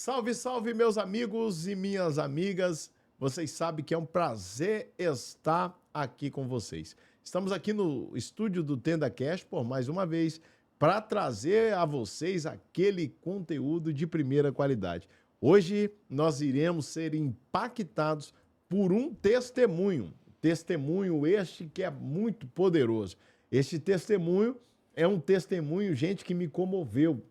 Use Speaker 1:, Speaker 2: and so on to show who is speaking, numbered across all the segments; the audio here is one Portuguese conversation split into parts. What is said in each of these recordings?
Speaker 1: Salve, salve, meus amigos e minhas amigas. Vocês sabem que é um prazer estar aqui com vocês. Estamos aqui no estúdio do TendaCast por mais uma vez para trazer a vocês aquele conteúdo de primeira qualidade. Hoje nós iremos ser impactados por um testemunho. Testemunho este que é muito poderoso. Este testemunho é um testemunho, gente, que me comoveu.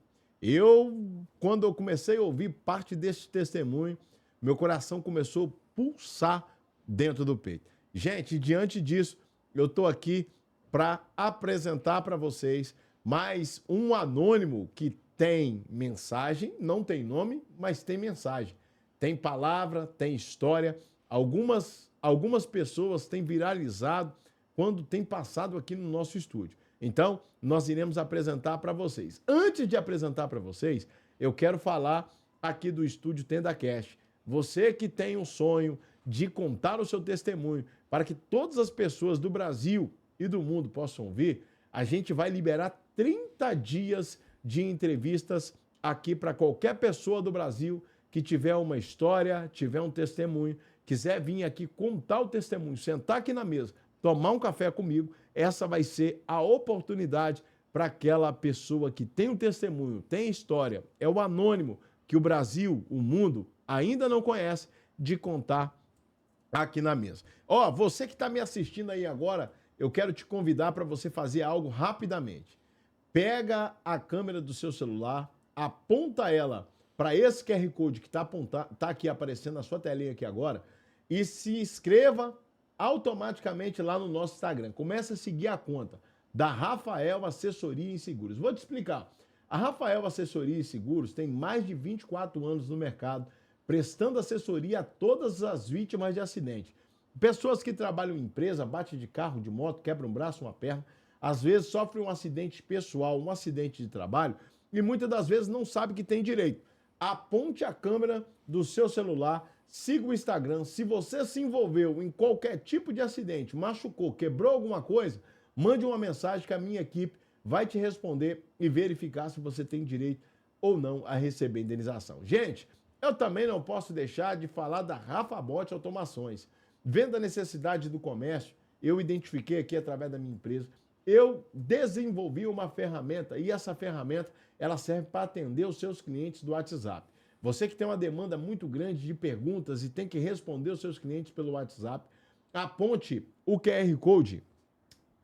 Speaker 1: Quando eu comecei a ouvir parte desse testemunho, meu coração começou a pulsar dentro do peito. Gente, diante disso, eu estou aqui para apresentar para vocês mais um anônimo que tem mensagem, não tem nome, mas tem mensagem. Tem palavra, tem história. Algumas pessoas têm viralizado quando tem passado aqui no nosso estúdio. Então, nós iremos apresentar para vocês. Antes de apresentar para vocês, eu quero falar aqui do estúdio TendaCast. Você que tem um sonho de contar o seu testemunho para que todas as pessoas do Brasil e do mundo possam ouvir, a gente vai liberar 30 dias de entrevistas aqui para qualquer pessoa do Brasil que tiver uma história, tiver um testemunho, quiser vir aqui contar o testemunho, sentar aqui na mesa, tomar um café comigo, essa vai ser a oportunidade para aquela pessoa que tem um testemunho, tem história, é o anônimo que o Brasil, o mundo, ainda não conhece, de contar aqui na mesa. Ó, você que está me assistindo aí agora, eu quero te convidar para você fazer algo rapidamente. Pega a câmera do seu celular, aponta ela para esse QR Code que tá aqui aparecendo na sua telinha aqui agora e se inscreva automaticamente lá no nosso Instagram. Comece a seguir a conta da Rafael Assessoria em Seguros. Vou te explicar. A Rafael Assessoria em Seguros tem mais de 24 anos no mercado, prestando assessoria a todas as vítimas de acidente. Pessoas que trabalham em empresa, bate de carro, de moto, quebra um braço, uma perna, às vezes sofrem um acidente pessoal, um acidente de trabalho e muitas das vezes não sabe que tem direito. Aponte a câmera do seu celular, siga o Instagram. Se você se envolveu em qualquer tipo de acidente, machucou, quebrou alguma coisa, mande uma mensagem que a minha equipe vai te responder e verificar se você tem direito ou não a receber indenização. Gente, eu também não posso deixar de falar da Rafabot Automações. Vendo a necessidade do comércio, eu identifiquei aqui através da minha empresa, eu desenvolvi uma ferramenta e essa ferramenta ela serve para atender os seus clientes do WhatsApp. Você que tem uma demanda muito grande de perguntas e tem que responder os seus clientes pelo WhatsApp, aponte o QR Code,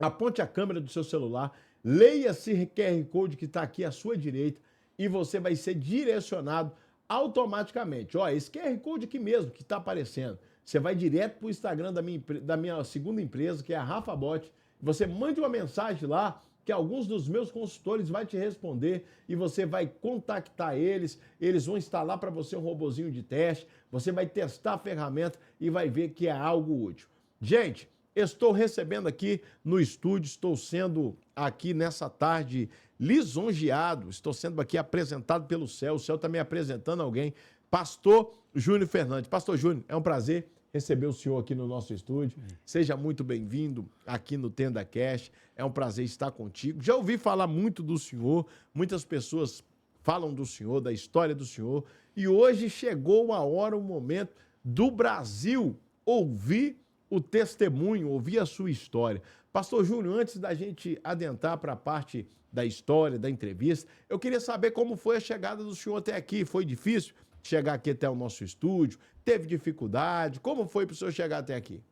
Speaker 1: aponte a câmera do seu celular, leia esse QR Code que está aqui à sua direita e você vai ser direcionado automaticamente. Ó, esse QR Code aqui mesmo que está aparecendo, você vai direto para o Instagram da minha segunda empresa, que é a Rafabot. Você mande uma mensagem lá, que alguns dos meus consultores vai te responder e você vai contactar eles, eles vão instalar para você um robozinho de teste, você vai testar a ferramenta e vai ver que é algo útil. Gente, estou recebendo aqui no estúdio, estou sendo aqui nessa tarde lisonjeado, estou sendo aqui apresentado pelo céu, o céu está me apresentando alguém, Pastor Júnior Fernandes. Pastor Júnior, é um prazer receber o senhor aqui no nosso estúdio. Seja muito bem-vindo aqui no TendaCast. É um prazer estar contigo. Já ouvi falar muito do senhor, muitas pessoas falam do senhor, da história do senhor, e hoje chegou a hora, o momento do Brasil ouvir o testemunho, ouvir a sua história. Pastor Júnior, antes da gente adentrar para a parte da história, da entrevista, eu queria saber como foi a chegada do senhor até aqui. Foi difícil chegar aqui até o nosso estúdio? Teve dificuldade? Como foi para o senhor chegar até aqui?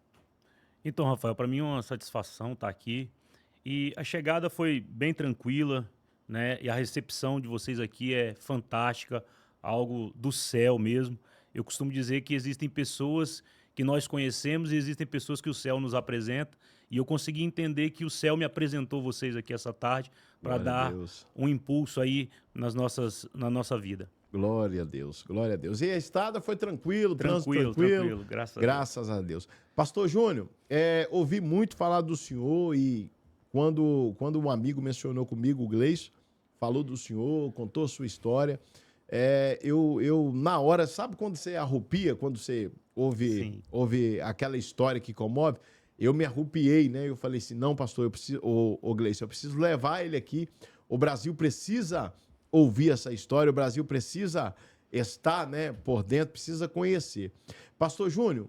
Speaker 2: Então, Rafael, para mim é uma satisfação estar aqui. E a chegada foi bem tranquila, né? E a recepção de vocês aqui é fantástica, algo do céu mesmo. Eu costumo dizer que existem pessoas que nós conhecemos e existem pessoas que o céu nos apresenta. E eu consegui entender que o céu me apresentou vocês aqui essa tarde para dar um impulso aí na nossa vida.
Speaker 1: Glória a Deus, glória a Deus. E a estrada foi tranquilo,
Speaker 2: tranquilo,
Speaker 1: graças a Deus. Pastor Júnior, ouvi muito falar do senhor e quando um amigo mencionou comigo, o Gleison, falou do senhor, contou a sua história, eu na hora, sabe quando você arrupia, quando você ouve aquela história que comove? Eu me arrupiei, né? Eu falei assim, não, pastor, eu preciso, Gleison, eu preciso levar ele aqui. O Brasil precisa ouvir essa história, o Brasil precisa está, né, por dentro, precisa conhecer. Pastor Júnior,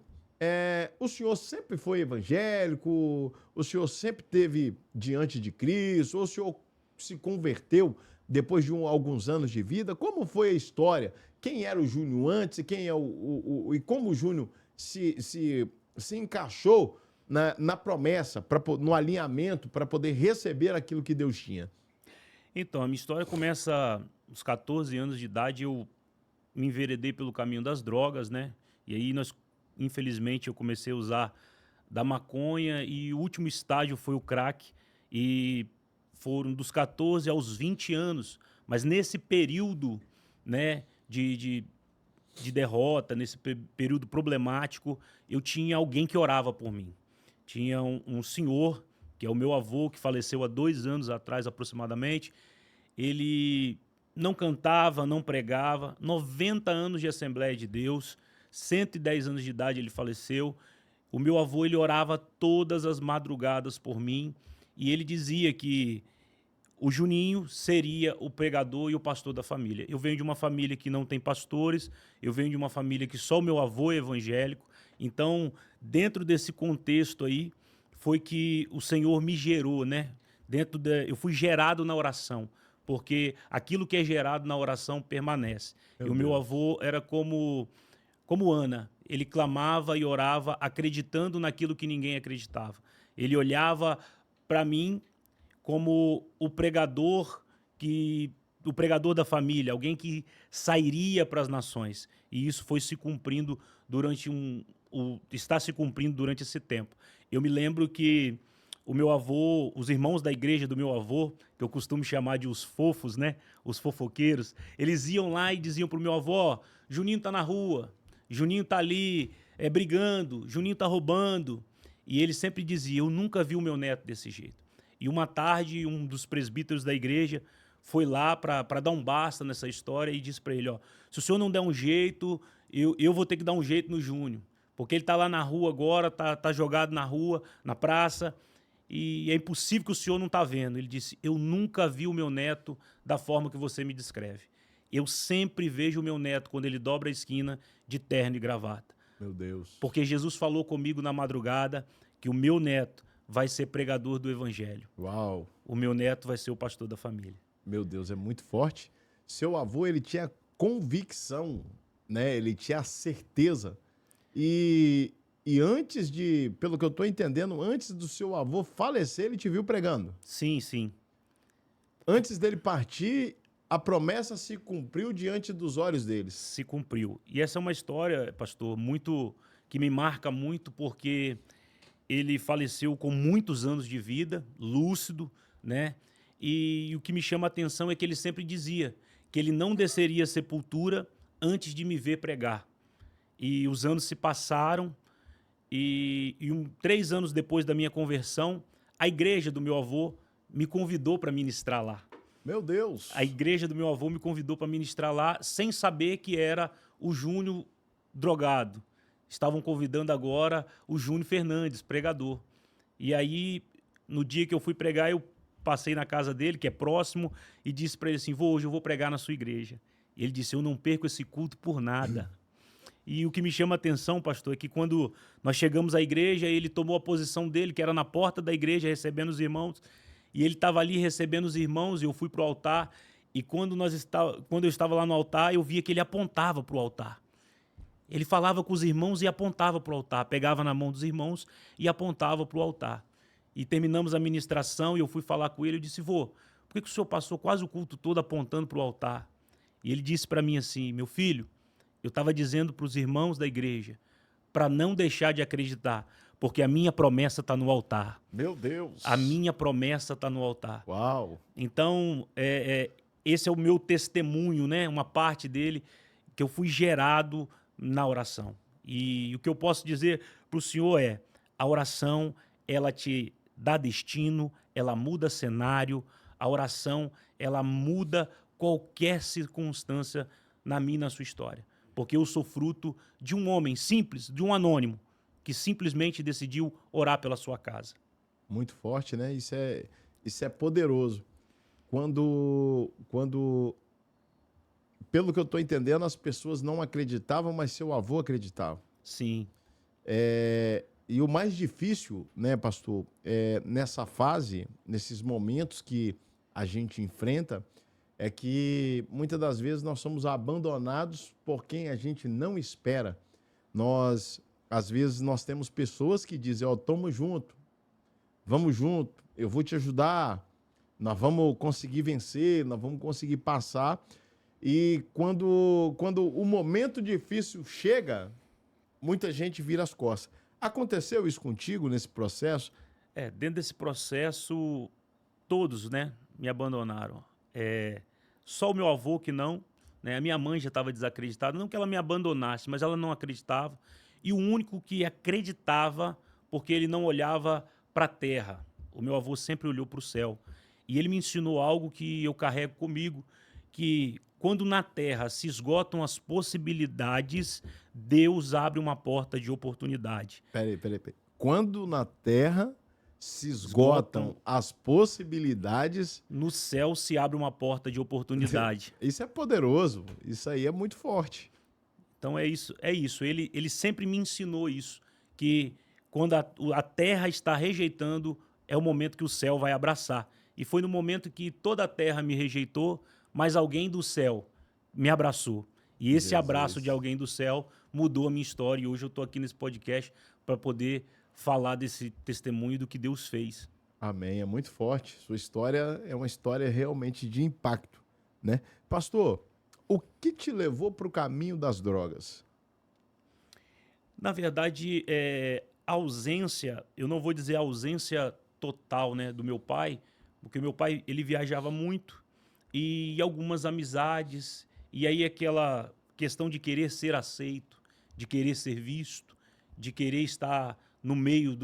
Speaker 1: o senhor sempre foi evangélico? O senhor sempre esteve diante de Cristo? Ou o senhor se converteu depois de alguns anos de vida? Como foi a história? Quem era o Júnior antes e quem é e como o Júnior se encaixou na promessa, no alinhamento, para poder receber aquilo que Deus tinha?
Speaker 2: Então, a minha história começa aos 14 anos de idade, eu me enveredei pelo caminho das drogas, né? E aí infelizmente, eu comecei a usar da maconha e o último estágio foi o crack. E foram dos 14 aos 20 anos. Mas nesse período, né, de derrota, nesse período problemático, eu tinha alguém que orava por mim. Tinha um senhor, que é o meu avô, que faleceu há 2 anos atrás aproximadamente. Ele não cantava, não pregava, 90 anos de Assembleia de Deus, 110 anos de idade ele faleceu. O meu avô, ele orava todas as madrugadas por mim e ele dizia que o Juninho seria o pregador e o pastor da família. Eu venho de uma família que não tem pastores, eu venho de uma família que só o meu avô é evangélico. Então, dentro desse contexto aí, foi que o Senhor me gerou, né? Eu fui gerado na oração, porque aquilo que é gerado na oração permanece. E
Speaker 1: Meu
Speaker 2: o meu
Speaker 1: Deus.
Speaker 2: avô era como Ana, ele clamava e orava acreditando naquilo que ninguém acreditava. Ele olhava para mim como o pregador da família, alguém que sairia para as nações. E isso foi se cumprindo está se cumprindo durante esse tempo. Eu me lembro que o meu avô, os irmãos da igreja do meu avô, que eu costumo chamar de os fofos, né? Os fofoqueiros, eles iam lá e diziam pro meu avô: ó, Juninho tá na rua, Juninho tá ali brigando, Juninho tá roubando. E ele sempre dizia: eu nunca vi o meu neto desse jeito. E uma tarde, um dos presbíteros da igreja foi lá para dar um basta nessa história e disse para ele: ó, se o senhor não der um jeito, eu vou ter que dar um jeito no Júnior. Porque ele tá lá na rua agora, tá jogado na rua, na praça, e é impossível que o senhor não tá vendo. Ele disse: eu nunca vi o meu neto da forma que você me descreve. Eu sempre vejo o meu neto quando ele dobra a esquina de terno e gravata.
Speaker 1: Meu Deus.
Speaker 2: Porque Jesus falou comigo na madrugada que o meu neto vai ser pregador do evangelho.
Speaker 1: Uau.
Speaker 2: O meu neto vai ser o pastor da família.
Speaker 1: Meu Deus, é muito forte. Seu avô, ele tinha convicção, né? Ele tinha certeza. E antes pelo que eu estou entendendo, antes do seu avô falecer, ele te viu pregando.
Speaker 2: Sim, sim.
Speaker 1: Antes dele partir, a promessa se cumpriu diante dos olhos deles.
Speaker 2: Se cumpriu. E essa é uma história, pastor, que me marca muito, porque ele faleceu com muitos anos de vida, lúcido, né? E o que me chama a atenção é que ele sempre dizia que ele não desceria à sepultura antes de me ver pregar. E os anos se passaram e 3 anos depois da minha conversão, a igreja do meu avô me convidou para ministrar lá.
Speaker 1: Meu Deus.
Speaker 2: A igreja do meu avô me convidou para ministrar lá sem saber que era o Júnior drogado. Estavam convidando agora o Júnior Fernandes, pregador. E aí, no dia que eu fui pregar, eu passei na casa dele, que é próximo, e disse para ele assim: hoje eu vou pregar na sua igreja. E ele disse: eu não perco esse culto por nada. E o que me chama a atenção, pastor, é que quando nós chegamos à igreja, ele tomou a posição dele, que era na porta da igreja, recebendo os irmãos. E ele estava ali recebendo os irmãos, e eu fui para o altar. E quando eu estava lá no altar, eu via que ele apontava para o altar. Ele falava com os irmãos e apontava para o altar. Pegava na mão dos irmãos e apontava para o altar. E terminamos a ministração e eu fui falar com ele. Eu disse: vô, por que o senhor passou quase o culto todo apontando para o altar? E ele disse para mim assim: meu filho, eu estava dizendo para os irmãos da igreja para não deixar de acreditar, porque a minha promessa está no altar.
Speaker 1: Meu Deus.
Speaker 2: A minha promessa está no altar.
Speaker 1: Uau.
Speaker 2: Então, esse é o meu testemunho, né? Uma parte dele, que eu fui gerado na oração. E o que eu posso dizer para o senhor é: a oração, ela te dá destino, ela muda cenário, a oração, ela muda qualquer circunstância na minha e na sua história. Porque eu sou fruto de um homem simples, de um anônimo, que simplesmente decidiu orar pela sua casa.
Speaker 1: Muito forte, né? Isso é poderoso. Quando pelo que eu estou entendendo, as pessoas não acreditavam, mas seu avô acreditava.
Speaker 2: Sim.
Speaker 1: E o mais difícil, né, pastor, nessa fase, nesses momentos que a gente enfrenta, é que muitas das vezes nós somos abandonados por quem a gente não espera. Às vezes, nós temos pessoas que dizem, ó, tamo junto, vamos junto, eu vou te ajudar, nós vamos conseguir vencer, nós vamos conseguir passar. E quando o momento difícil chega, muita gente vira as costas. Aconteceu isso contigo nesse processo?
Speaker 2: Dentro desse processo, todos, né, me abandonaram. Só o meu avô que não, né? A minha mãe já estava desacreditada, não que ela me abandonasse, mas ela não acreditava. E o único que acreditava, porque ele não olhava para a terra. O meu avô sempre olhou para o céu. E ele me ensinou algo que eu carrego comigo, que quando na terra se esgotam as possibilidades, Deus abre uma porta de oportunidade.
Speaker 1: Peraí. Quando na terra se esgotam
Speaker 2: Esgotam.
Speaker 1: as possibilidades,
Speaker 2: No céu se abre uma porta de oportunidade.
Speaker 1: isso é poderoso, isso aí é muito forte.
Speaker 2: Então é isso. Ele sempre me ensinou isso, que quando a terra está rejeitando, é o momento que o céu vai abraçar. E foi no momento que toda a terra me rejeitou, mas alguém do céu me abraçou. E esse abraço de
Speaker 1: Jesus.
Speaker 2: alguém do céu mudou a minha história. E hoje eu estou aqui nesse podcast para poder falar desse testemunho do que Deus fez.
Speaker 1: Amém, é muito forte. Sua história é uma história realmente de impacto, né? Pastor, o que te levou para o caminho das drogas?
Speaker 2: Na verdade, a ausência, eu não vou dizer a ausência total, né, do meu pai, porque meu pai, ele viajava muito e algumas amizades, e aí aquela questão de querer ser aceito, de querer ser visto, de querer estar no meio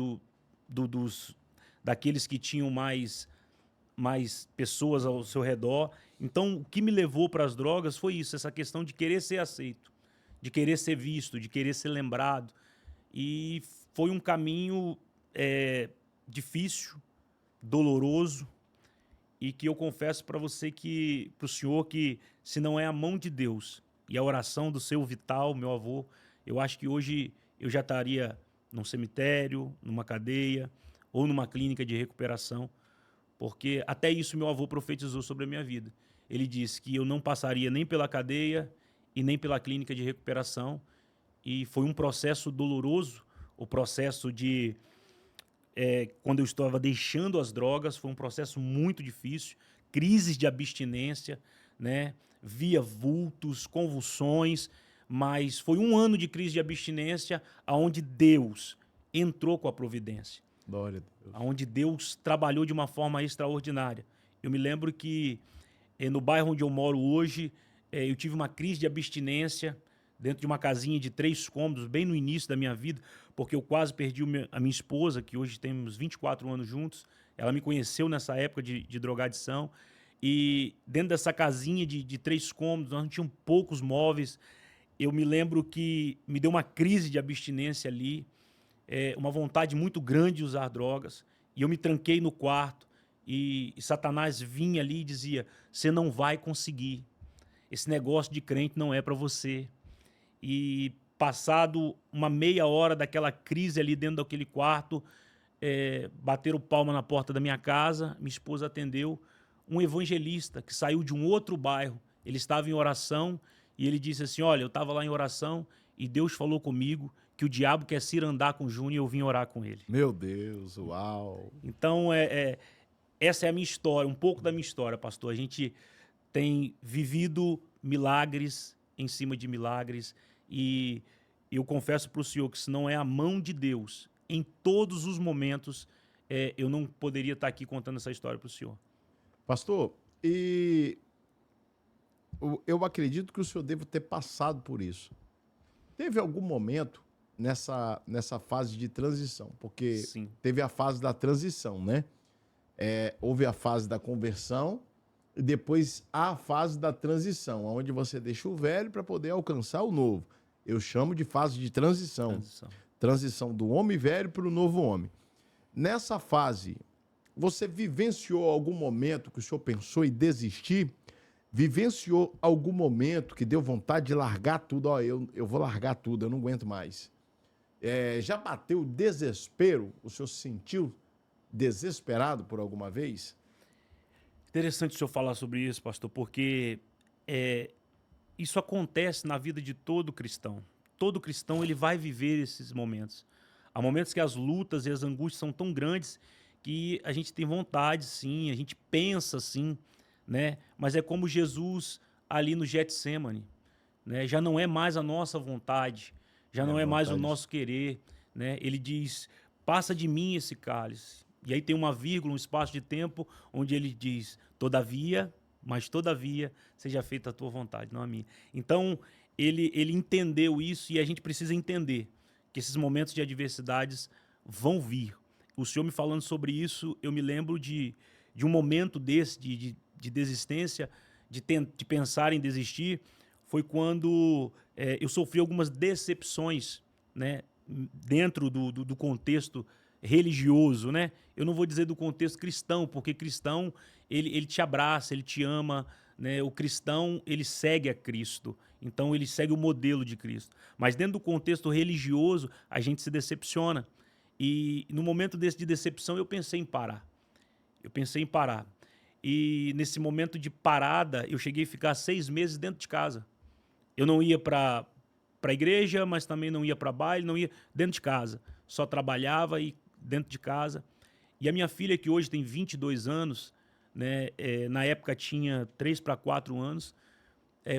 Speaker 2: daqueles que tinham mais pessoas ao seu redor. Então, o que me levou para as drogas foi isso, essa questão de querer ser aceito, de querer ser visto, de querer ser lembrado. E foi um caminho difícil, doloroso, e que eu confesso para você para o senhor, que se não é a mão de Deus e a oração do seu Vital, meu avô, eu acho que hoje eu já estaria num cemitério, numa cadeia ou numa clínica de recuperação, porque até isso meu avô profetizou sobre a minha vida. Ele disse que eu não passaria nem pela cadeia e nem pela clínica de recuperação, e foi um processo doloroso, o processo de... quando eu estava deixando as drogas, foi um processo muito difícil, crises de abstinência, né? Via vultos, convulsões, mas foi um ano de crise de abstinência onde Deus entrou com a providência.
Speaker 1: Glória a Deus.
Speaker 2: Onde Deus trabalhou de uma forma extraordinária. Eu me lembro que no bairro onde eu moro hoje, eu tive uma crise de abstinência dentro de uma casinha de 3 cômodos, bem no início da minha vida, porque eu quase perdi a minha esposa, que hoje temos 24 anos juntos. Ela me conheceu nessa época de drogadição. E dentro dessa casinha de 3 cômodos, nós não tínhamos poucos móveis. Eu me lembro que me deu uma crise de abstinência ali, uma vontade muito grande de usar drogas. E eu me tranquei no quarto e Satanás vinha ali e dizia: você não vai conseguir. Esse negócio de crente não é para você. E passado uma meia hora daquela crise ali dentro daquele quarto, bateram palma na porta da minha casa, minha esposa atendeu, um evangelista que saiu de um outro bairro. Ele estava em oração e ele disse assim: olha, eu estava lá em oração e Deus falou comigo que o diabo quer se ir andar com o Júnior e eu vim orar com ele.
Speaker 1: Meu Deus, uau.
Speaker 2: Então, essa é a minha história, um pouco da minha história, pastor. A gente tem vivido milagres em cima de milagres, e eu confesso para o senhor que se não é a mão de Deus, em todos os momentos, eu não poderia estar aqui contando essa história para o senhor.
Speaker 1: Pastor, e eu acredito que o senhor deve ter passado por isso. Teve algum momento nessa fase de transição? Porque
Speaker 2: Sim.
Speaker 1: teve a fase da transição, né? Houve a fase da conversão e depois a fase da transição, onde você deixa o velho para poder alcançar o novo. Eu chamo de fase de transição. Transição do homem velho para o novo homem. Nessa fase, você vivenciou algum momento que o senhor pensou em desistir? vivenciou algum momento que deu vontade de largar tudo? Ó, eu vou largar tudo, eu não aguento mais. Já bateu o desespero? O senhor se sentiu desesperado por alguma vez?
Speaker 2: Interessante o senhor falar sobre isso, pastor, porque é, isso acontece na vida de todo cristão. Todo cristão ele vai viver esses momentos. Há momentos que as lutas e as angústias são tão grandes que a gente tem vontade, sim, a gente pensa, sim, né? Mas é como Jesus ali no Getsemane, né? Já não é mais a nossa vontade, já
Speaker 1: Minha
Speaker 2: não é mais o
Speaker 1: vontade.
Speaker 2: nosso querer, né? Ele diz: passa de mim esse cálice. E aí tem uma vírgula, um espaço de tempo onde ele diz: todavia, mas todavia, seja feita a tua vontade, não a minha. Então, ele entendeu isso e a gente precisa entender que esses momentos de adversidades vão vir. O senhor me falando sobre isso, eu me lembro de um momento desse, de desistência, de pensar em desistir, foi quando eu sofri algumas decepções, né, dentro do contexto religioso, né? Eu não vou dizer do contexto cristão, porque cristão ele te abraça, ele te ama, né? O cristão ele segue a Cristo, então ele segue o modelo de Cristo. Mas dentro do contexto religioso a gente se decepciona. E no momento desse de decepção eu pensei em parar. Eu pensei em parar. E nesse momento de parada eu cheguei a ficar 6 meses dentro de casa. Eu não ia para a igreja, mas também não ia para baile, não ia dentro de casa. Só trabalhava e dentro de casa. E a minha filha, que hoje tem 22 anos, né, na época tinha 3 para 4 anos,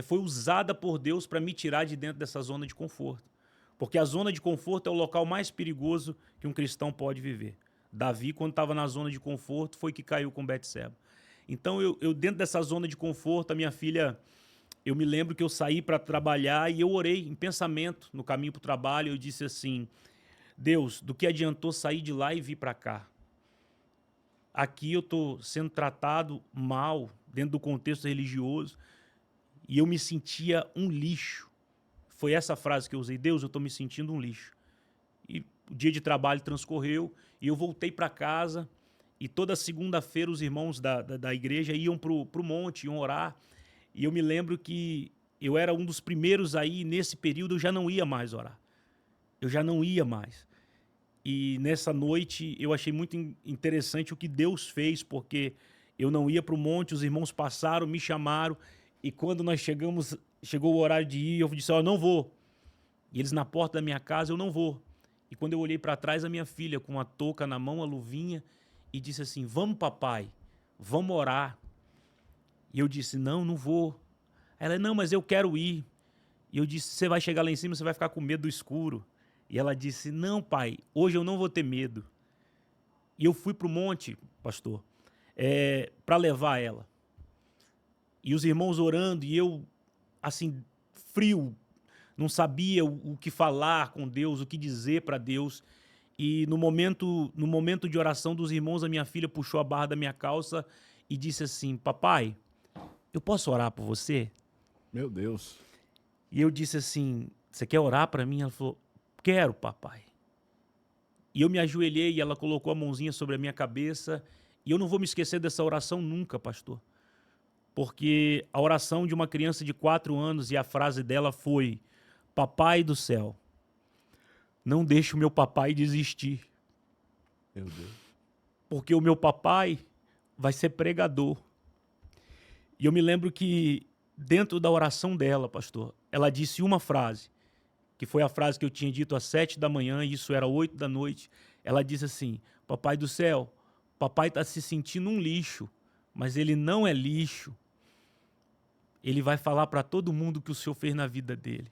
Speaker 2: foi usada por Deus para me tirar de dentro dessa zona de conforto. Porque a zona de conforto é o local mais perigoso que um cristão pode viver. Davi, quando estava na zona de conforto, foi que caiu com Betseba. Então, eu dentro dessa zona de conforto, a minha filha, eu me lembro que eu saí para trabalhar e eu orei em pensamento no caminho para o trabalho. Eu disse assim: Deus, do que adiantou sair de lá e vir para cá? Aqui eu estou sendo tratado mal dentro do contexto religioso e eu me sentia um lixo. Foi essa frase que eu usei: Deus, eu estou me sentindo um lixo. E o dia de trabalho transcorreu e eu voltei para casa e toda segunda-feira os irmãos da igreja iam pro monte, iam orar. E eu me lembro que eu era um dos primeiros aí, nesse período eu já não ia mais orar. Eu já não ia mais. E nessa noite eu achei muito interessante o que Deus fez, porque eu não ia para o monte, os irmãos passaram, me chamaram, e quando nós chegamos, chegou o horário de ir, eu disse: ó, eu não vou. E eles na porta da minha casa: eu não vou. E quando eu olhei para trás, a minha filha com a touca na mão, a luvinha, e disse assim: vamos, papai, vamos orar. E eu disse: não, não vou. Ela: não, mas eu quero ir. E eu disse: você vai chegar lá em cima, você vai ficar com medo do escuro. E ela disse: não, pai, hoje eu não vou ter medo. E eu fui para o monte, pastor, para levar ela. E os irmãos orando, e eu, assim, frio, não sabia o que falar com Deus, o que dizer para Deus. E no momento de oração dos irmãos, a minha filha puxou a barra da minha calça e disse assim: papai, eu posso orar por você?
Speaker 1: Meu Deus.
Speaker 2: E eu disse assim: você quer orar para mim? Ela falou: quero, papai. E eu me ajoelhei e ela colocou a mãozinha sobre a minha cabeça. E eu não vou me esquecer dessa oração nunca, pastor. Porque a oração de uma criança de 4 anos e a frase dela foi: papai do céu, não deixe o meu papai desistir.
Speaker 1: Meu Deus.
Speaker 2: Porque o meu papai vai ser pregador. E eu me lembro que dentro da oração dela, pastor, ela disse uma frase, que foi a frase que eu tinha dito às 7 da manhã, e isso era 8 da noite. Ela disse assim: papai do céu, papai está se sentindo um lixo, mas ele não é lixo. Ele vai falar para todo mundo o que o senhor fez na vida dele.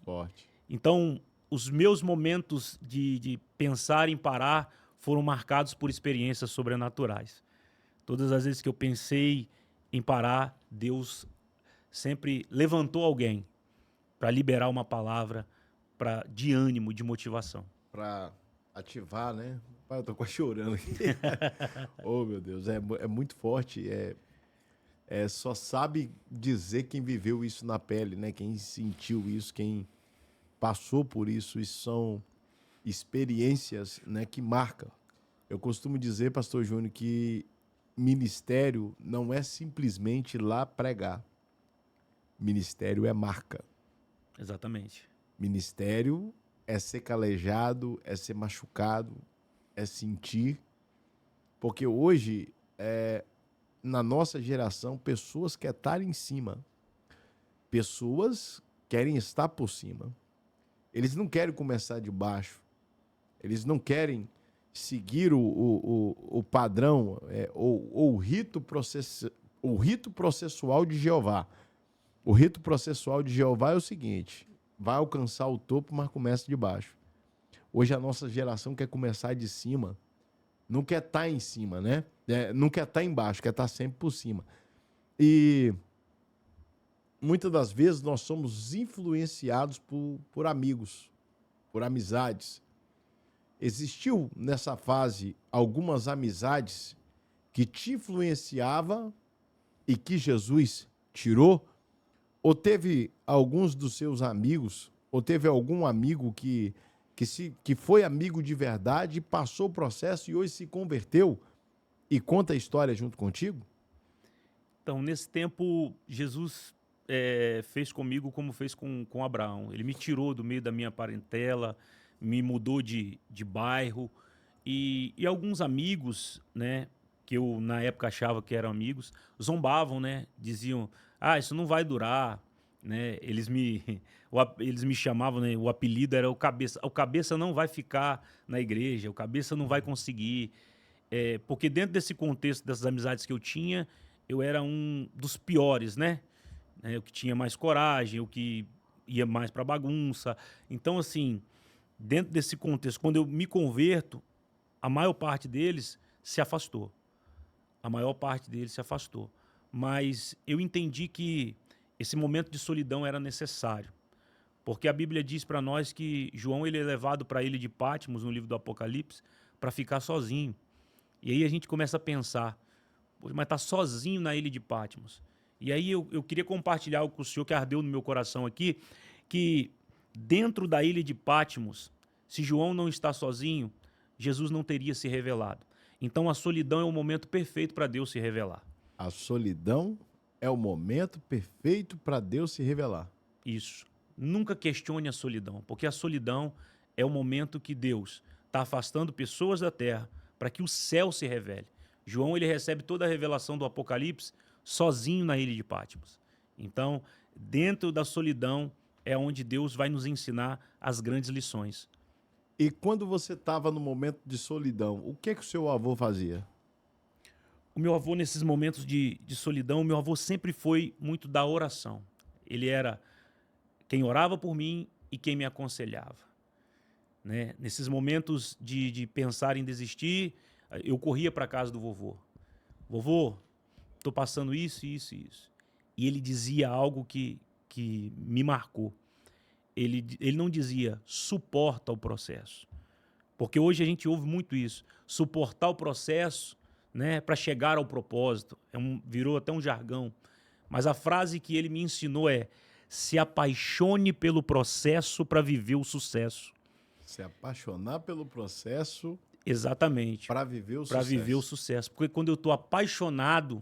Speaker 1: Forte.
Speaker 2: Então, os meus momentos de pensar em parar foram marcados por experiências sobrenaturais. Todas as vezes que eu pensei em parar, Deus sempre levantou alguém para liberar uma palavra de ânimo, de motivação.
Speaker 1: Para ativar, né? Pai, eu tô quase chorando aqui. Oh, meu Deus, é muito forte. Só sabe dizer quem viveu isso na pele, né? Quem sentiu isso, quem passou por isso. Isso são experiências, né, que marcam. Eu costumo dizer, pastor Júnior, que ministério não é simplesmente ir lá pregar. Ministério é marca.
Speaker 2: Exatamente.
Speaker 1: Ministério é ser calejado, é ser machucado, é sentir. Porque hoje, na nossa geração, pessoas querem estar em cima. Pessoas querem estar por cima. Eles não querem começar de baixo. Eles não querem seguir o padrão ou o rito processual de Jeová. O rito processual de Jeová é o seguinte: vai alcançar o topo, mas começa de baixo. Hoje a nossa geração quer começar de cima, não quer estar em cima, né? Não quer estar embaixo, quer estar sempre por cima. E muitas das vezes nós somos influenciados por amigos, por amizades. Existiu nessa fase algumas amizades que te influenciavam e que Jesus tirou? Ou teve alguns dos seus amigos, ou teve algum amigo que foi amigo de verdade, passou o processo e hoje se converteu e conta a história junto contigo?
Speaker 2: Então, nesse tempo, Jesus fez comigo como fez com Abraão. Ele me tirou do meio da minha parentela, me mudou de bairro. E alguns amigos, né, que eu na época achava que eram amigos, zombavam, né? Diziam, isso não vai durar, né? Eles me chamavam, né? O apelido era o Cabeça. O Cabeça não vai ficar na igreja, o Cabeça não vai conseguir. Porque dentro desse contexto dessas amizades que eu tinha, eu era um dos piores, né? O que tinha mais coragem, o que ia mais pra bagunça. Então, assim, dentro desse contexto, quando eu me converto, a maior parte deles se afastou. A maior parte deles se afastou. Mas eu entendi que esse momento de solidão era necessário. Porque a Bíblia diz para nós que João ele é levado para a ilha de Patmos, no livro do Apocalipse, para ficar sozinho. E aí a gente começa a pensar, mas tá sozinho na ilha de Patmos. E aí eu queria compartilhar algo com o senhor que ardeu no meu coração aqui, que dentro da ilha de Patmos, se João não está sozinho, Jesus não teria se revelado. Então a solidão é o momento perfeito para Deus se revelar.
Speaker 1: A solidão é o momento perfeito para Deus se revelar.
Speaker 2: Isso. Nunca questione a solidão, porque a solidão é o momento que Deus está afastando pessoas da terra para que o céu se revele. João ele recebe toda a revelação do Apocalipse sozinho na ilha de Patmos. Então, dentro da solidão é onde Deus vai nos ensinar as grandes lições.
Speaker 1: E quando você estava no momento de solidão, o que o seu avô fazia?
Speaker 2: O meu avô, nesses momentos de solidão, o meu avô sempre foi muito da oração. Ele era quem orava por mim e quem me aconselhava. Né? Nesses momentos de pensar em desistir, eu corria para a casa do vovô. Vovô, estou passando isso, isso e isso. E ele dizia algo que me marcou. Ele não dizia suporta o processo. Porque hoje a gente ouve muito isso. Suportar o processo, né, para chegar ao propósito. Virou até um jargão. Mas a frase que ele me ensinou é: se apaixone pelo processo para viver o sucesso.
Speaker 1: Se apaixonar pelo processo.
Speaker 2: Exatamente.
Speaker 1: Para viver o
Speaker 2: sucesso. Para viver o sucesso. Porque quando eu estou apaixonado,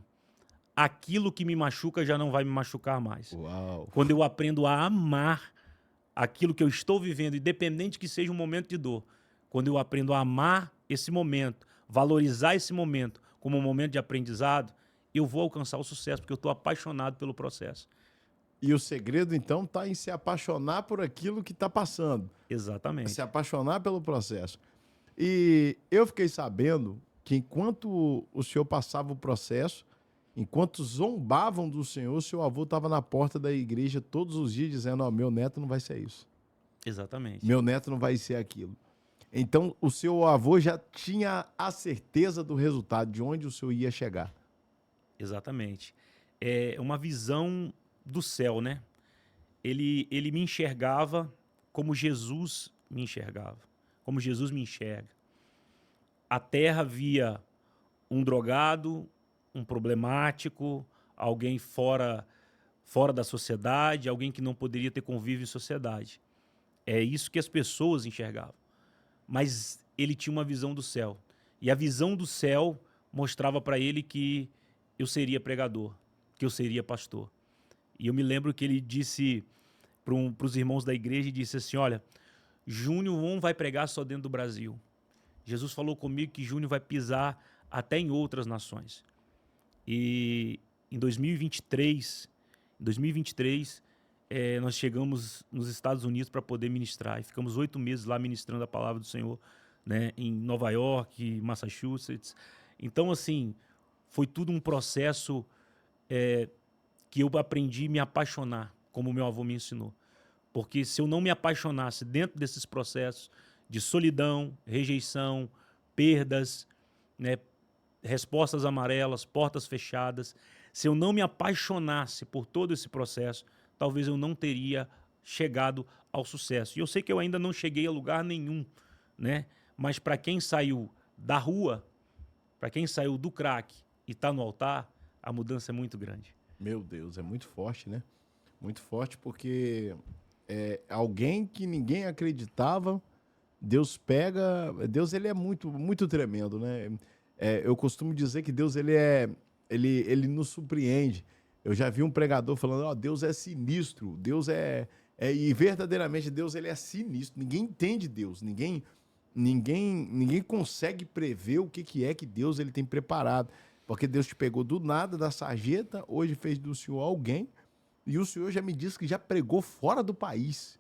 Speaker 2: aquilo que me machuca já não vai me machucar mais.
Speaker 1: Uau.
Speaker 2: Quando eu aprendo a amar aquilo que eu estou vivendo, independente que seja um momento de dor, quando eu aprendo a amar esse momento, valorizar esse momento como um momento de aprendizado, eu vou alcançar o sucesso, porque eu estou apaixonado pelo processo.
Speaker 1: E o segredo, então, está em se apaixonar por aquilo que está passando.
Speaker 2: Exatamente.
Speaker 1: Se apaixonar pelo processo. E eu fiquei sabendo que enquanto o senhor passava o processo, enquanto zombavam do senhor, seu avô estava na porta da igreja todos os dias dizendo: meu neto não vai ser isso.
Speaker 2: Exatamente.
Speaker 1: Meu neto não vai ser aquilo. Então, o seu avô já tinha a certeza do resultado, de onde o senhor ia chegar.
Speaker 2: Exatamente. É uma visão do céu, né? Ele me enxergava como Jesus me enxergava, como Jesus me enxerga. A terra via um drogado, um problemático, alguém fora da sociedade, alguém que não poderia ter convívio em sociedade. É isso que as pessoas enxergavam. Mas ele tinha uma visão do céu. E a visão do céu mostrava para ele que eu seria pregador, que eu seria pastor. E eu me lembro que ele disse para os irmãos da igreja, e disse assim, olha, Júnior não vai pregar só dentro do Brasil. Jesus falou comigo que Júnior vai pisar até em outras nações. E em 2023, nós chegamos nos Estados Unidos para poder ministrar. E ficamos 8 meses lá ministrando a palavra do Senhor, né, em Nova York, Massachusetts. Então, assim, foi tudo um processo que eu aprendi a me apaixonar, como meu avô me ensinou. Porque se eu não me apaixonasse dentro desses processos de solidão, rejeição, perdas, né, respostas amarelas, portas fechadas, se eu não me apaixonasse por todo esse processo, talvez eu não teria chegado ao sucesso. E eu sei que eu ainda não cheguei a lugar nenhum, né? Mas para quem saiu da rua, para quem saiu do crack e está no altar, a mudança é muito grande.
Speaker 1: Meu Deus, é muito forte, né? Muito forte porque alguém que ninguém acreditava, Deus pega. Deus, ele é muito, muito tremendo, né? Eu costumo dizer que Deus, ele nos surpreende. Eu já vi um pregador falando, ó, Deus é sinistro, Deus e verdadeiramente Deus, ele é sinistro. Ninguém entende Deus, ninguém consegue prever o que é que Deus ele tem preparado. Porque Deus te pegou do nada, da sarjeta, hoje fez do Senhor alguém, e o Senhor já me disse que já pregou fora do país,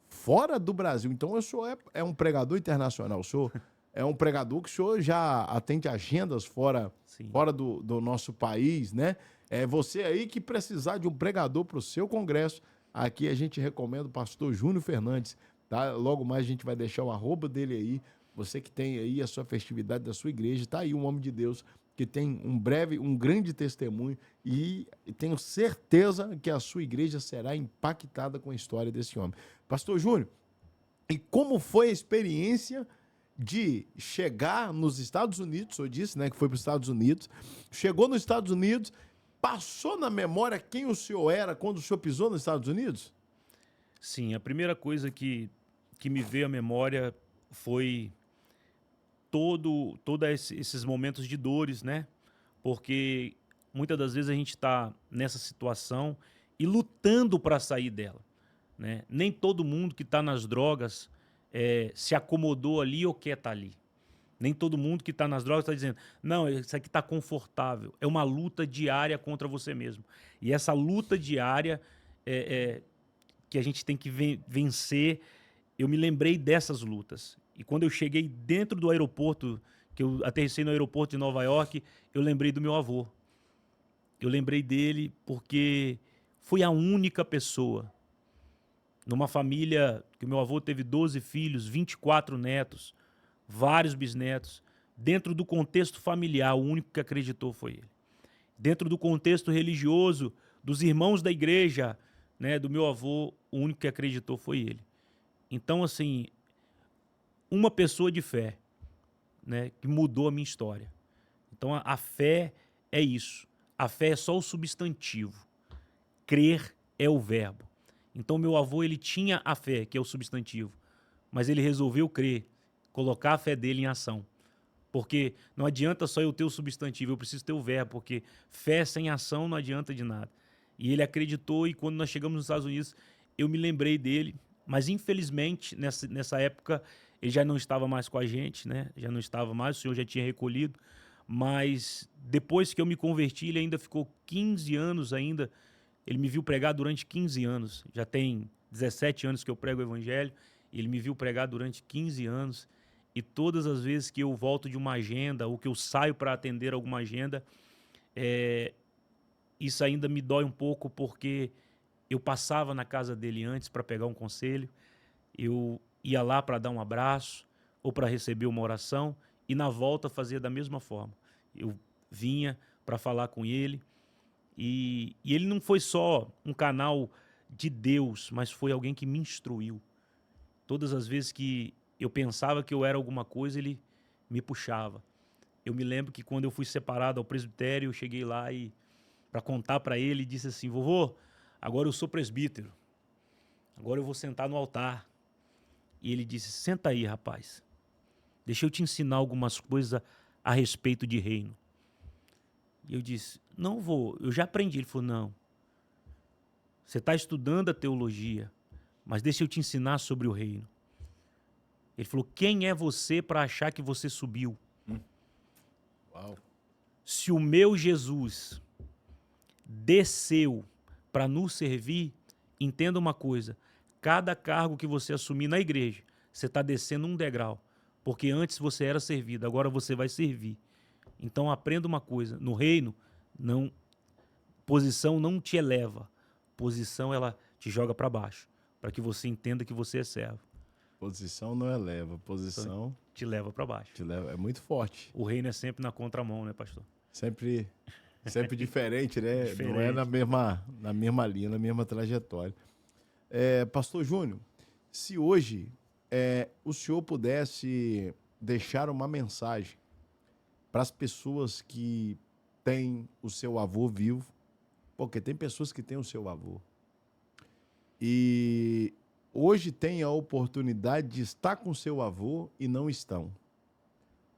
Speaker 1: fora do Brasil. Então o Senhor é um pregador internacional, o Senhor é um pregador que o Senhor já atende agendas fora,
Speaker 2: Sim.
Speaker 1: fora do nosso país, né? É você aí que precisar de um pregador para o seu congresso, aqui a gente recomenda o pastor Júnior Fernandes, tá? Logo mais a gente vai deixar o arroba dele aí, você que tem aí a sua festividade da sua igreja, tá aí um homem de Deus que tem um grande testemunho e tenho certeza que a sua igreja será impactada com a história desse homem. Pastor Júnior, e como foi a experiência de chegar nos Estados Unidos? O senhor disse, né, que foi para os Estados Unidos, chegou nos Estados Unidos, passou na memória quem o senhor era quando o senhor pisou nos Estados Unidos?
Speaker 2: Sim, a primeira coisa que me veio à memória foi todos esses momentos de dores, né? Porque muitas das vezes a gente está nessa situação e lutando para sair dela, né? Nem todo mundo que está nas drogas se acomodou ali ou quer estar ali. Nem todo mundo que está nas drogas está dizendo, não, isso aqui está confortável. É uma luta diária contra você mesmo. E essa luta diária que a gente tem que vencer, eu me lembrei dessas lutas. E quando eu cheguei dentro do aeroporto, que eu aterrissei no aeroporto de Nova York, eu lembrei do meu avô. Eu lembrei dele porque foi a única pessoa, numa família que o meu avô teve 12 filhos, 24 netos, vários bisnetos. Dentro do contexto familiar, o único que acreditou foi ele. Dentro do contexto religioso, dos irmãos da igreja, né, do meu avô, o único que acreditou foi ele. Então, assim, uma pessoa de fé, né, que mudou a minha história. Então, a fé é isso. A fé é só o substantivo. Crer é o verbo. Então, meu avô, ele tinha a fé, que é o substantivo, mas ele resolveu crer, colocar a fé dele em ação. Porque não adianta só eu ter o substantivo, eu preciso ter o verbo, porque fé sem ação não adianta de nada. E ele acreditou, e quando nós chegamos nos Estados Unidos, eu me lembrei dele, mas infelizmente, nessa época, ele já não estava mais com a gente, né? Já não estava mais, o Senhor já tinha recolhido, mas depois que eu me converti, ele ainda ficou 15 anos ainda, ele me viu pregar durante 15 anos, já tem 17 anos que eu prego o evangelho, e ele me viu pregar durante 15 anos, e todas as vezes que eu volto de uma agenda ou que eu saio para atender alguma agenda, isso ainda me dói um pouco porque eu passava na casa dele antes para pegar um conselho, eu ia lá para dar um abraço ou para receber uma oração e na volta fazia da mesma forma. Eu vinha para falar com ele e ele não foi só um canal de Deus, mas foi alguém que me instruiu. Todas as vezes que eu pensava que eu era alguma coisa, ele me puxava. Eu me lembro que quando eu fui separado ao presbitério, eu cheguei lá e para contar para ele, disse assim, vovô, agora eu sou presbítero, agora eu vou sentar no altar. E ele disse, senta aí, rapaz, deixa eu te ensinar algumas coisas a respeito de reino. E eu disse, não vou, eu já aprendi. Ele falou, não, você está estudando a teologia, mas deixa eu te ensinar sobre o reino. Ele falou, quem é você para achar que você subiu?
Speaker 1: Uau.
Speaker 2: Se o meu Jesus desceu para nos servir, entenda uma coisa, cada cargo que você assumir na igreja, você está descendo um degrau, porque antes você era servido, agora você vai servir. Então aprenda uma coisa, no reino, não, posição não te eleva, posição ela te joga para baixo, para que você entenda que você é servo.
Speaker 1: Posição não eleva,
Speaker 2: Então,
Speaker 1: posição
Speaker 2: te leva para baixo.
Speaker 1: te leva. É muito forte.
Speaker 2: O reino é sempre na contramão, né, pastor?
Speaker 1: Sempre, sempre diferente, né?
Speaker 2: Diferente.
Speaker 1: Não é na mesma linha, na mesma trajetória. Pastor Júnior, se hoje o senhor pudesse deixar uma mensagem para as pessoas que têm o seu avô vivo, porque tem pessoas que têm o seu avô, e hoje tem a oportunidade de estar com seu avô e não estão.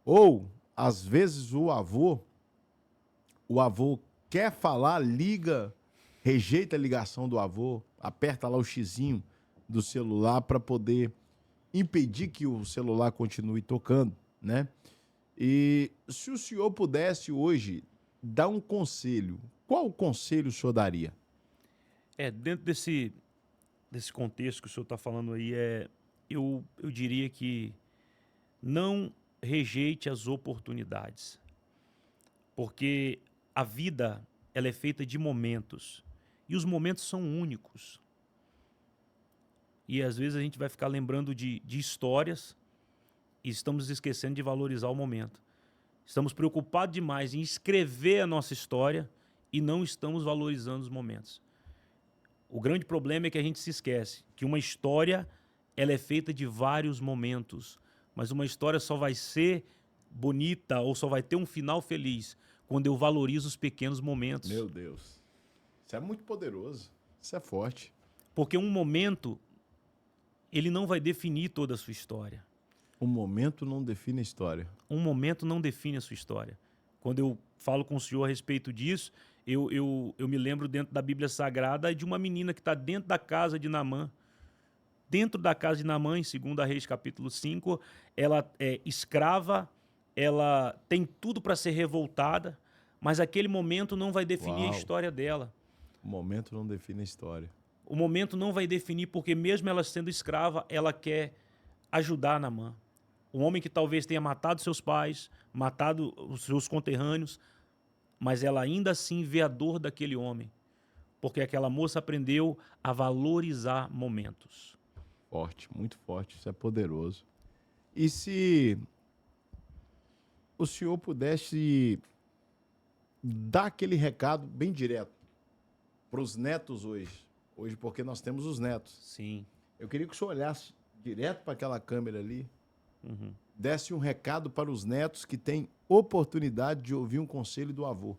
Speaker 1: Ou, às vezes, o avô quer falar, liga, rejeita a ligação do avô, aperta lá o xizinho do celular para poder impedir que o celular continue tocando, né? E se o senhor pudesse hoje dar um conselho, qual conselho o senhor daria?
Speaker 2: Dentro desse contexto que o senhor está falando aí, eu diria que não rejeite as oportunidades, porque a vida ela é feita de momentos e os momentos são únicos. E às vezes a gente vai ficar lembrando de histórias e estamos esquecendo de valorizar o momento. Estamos preocupados demais em escrever a nossa história e não estamos valorizando os momentos. O grande problema é que a gente se esquece que uma história ela é feita de vários momentos, mas uma história só vai ser bonita ou só vai ter um final feliz quando eu valorizo os pequenos momentos.
Speaker 1: Meu Deus, isso é muito poderoso, isso é forte.
Speaker 2: Porque um momento, ele não vai definir toda a sua história.
Speaker 1: O momento não define a história.
Speaker 2: Um momento não define a sua história. Quando eu falo com o senhor a respeito disso, eu me lembro dentro da Bíblia Sagrada de uma menina que está dentro da casa de Naamã. Dentro da casa de Naamã, em 2 Reis capítulo 5, ela é escrava, ela tem tudo para ser revoltada, mas aquele momento não vai definir a
Speaker 1: Uau.
Speaker 2: história dela.
Speaker 1: O momento não define a história.
Speaker 2: O momento não vai definir, porque mesmo ela sendo escrava, ela quer ajudar Naamã. Um homem que talvez tenha matado seus pais, matado os seus conterrâneos, mas ela ainda assim vê a dor daquele homem, porque aquela moça aprendeu a valorizar momentos.
Speaker 1: Forte, muito forte, isso é poderoso. E se o senhor pudesse dar aquele recado bem direto para os netos hoje, porque nós temos os netos.
Speaker 2: Sim.
Speaker 1: Eu queria que o senhor olhasse direto para aquela câmera ali, desse um recado para os netos que têm oportunidade de ouvir um conselho do avô.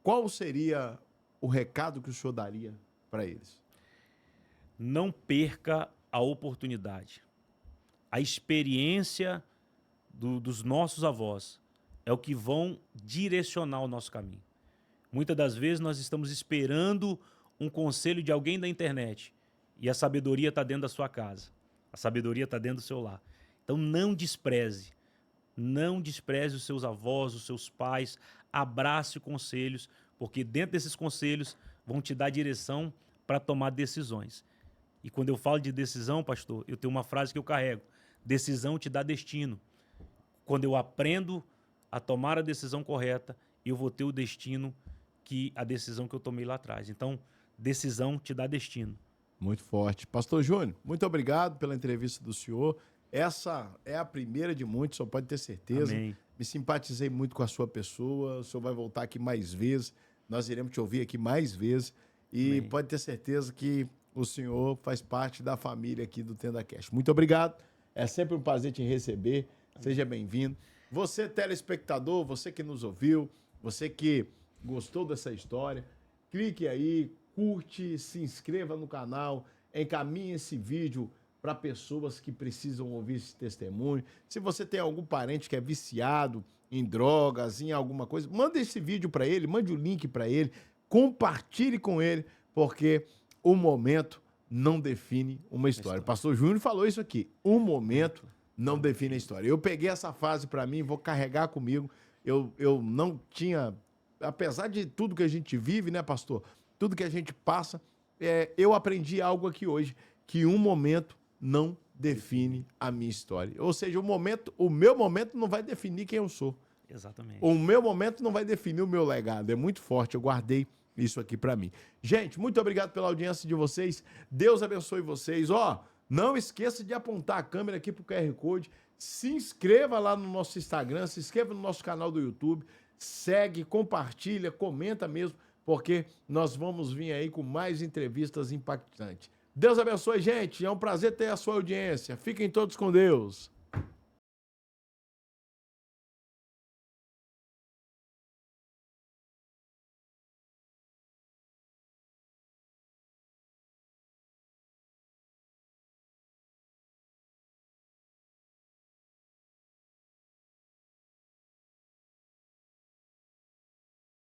Speaker 1: Qual seria o recado que o senhor daria para eles?
Speaker 2: Não perca a oportunidade. A experiência dos nossos avós é o que vão direcionar o nosso caminho. Muitas das vezes nós estamos esperando um conselho de alguém da internet e a sabedoria está dentro da sua casa. A sabedoria está dentro do seu lar. Então não despreze os seus avós, os seus pais, abrace conselhos, porque dentro desses conselhos vão te dar direção para tomar decisões. E quando eu falo de decisão, pastor, eu tenho uma frase que eu carrego: decisão te dá destino. Quando eu aprendo a tomar a decisão correta, eu vou ter o destino a decisão que eu tomei lá atrás. Então, decisão te dá destino.
Speaker 1: Muito forte. Pastor Júnior, muito obrigado pela entrevista do senhor. Essa é a primeira de muitos, só pode ter certeza.
Speaker 2: Amém.
Speaker 1: Me simpatizei muito com a sua pessoa. O senhor vai voltar aqui mais vezes. Nós iremos te ouvir aqui mais vezes. E
Speaker 2: Amém.
Speaker 1: pode ter certeza que o senhor faz parte da família aqui do TendaCast. Muito obrigado. É sempre um prazer te receber. Seja bem-vindo. Você, telespectador, você que nos ouviu, você que gostou dessa história, clique aí, curte, se inscreva no canal, encaminhe esse vídeo para pessoas que precisam ouvir esse testemunho. Se você tem algum parente que é viciado em drogas, em alguma coisa, manda esse vídeo para ele, mande o link para ele, compartilhe com ele, porque o momento não define uma história. O pastor Júnior falou isso aqui. O momento não define a história. Eu peguei essa fase para mim, vou carregar comigo. Eu não tinha, apesar de tudo que a gente vive, né, pastor? Tudo que a gente passa, eu aprendi algo aqui hoje, que um momento não define a minha história. Ou seja, o meu momento não vai definir quem eu sou.
Speaker 2: Exatamente.
Speaker 1: O meu momento não vai definir o meu legado. É muito forte. Eu guardei isso aqui para mim. Gente, muito obrigado pela audiência de vocês. Deus abençoe vocês. Não esqueça de apontar a câmera aqui pro QR Code. Se inscreva lá no nosso Instagram, se inscreva no nosso canal do YouTube. Segue, compartilha, comenta mesmo, porque nós vamos vir aí com mais entrevistas impactantes. Deus abençoe, gente. É um prazer ter a sua audiência. Fiquem todos com Deus.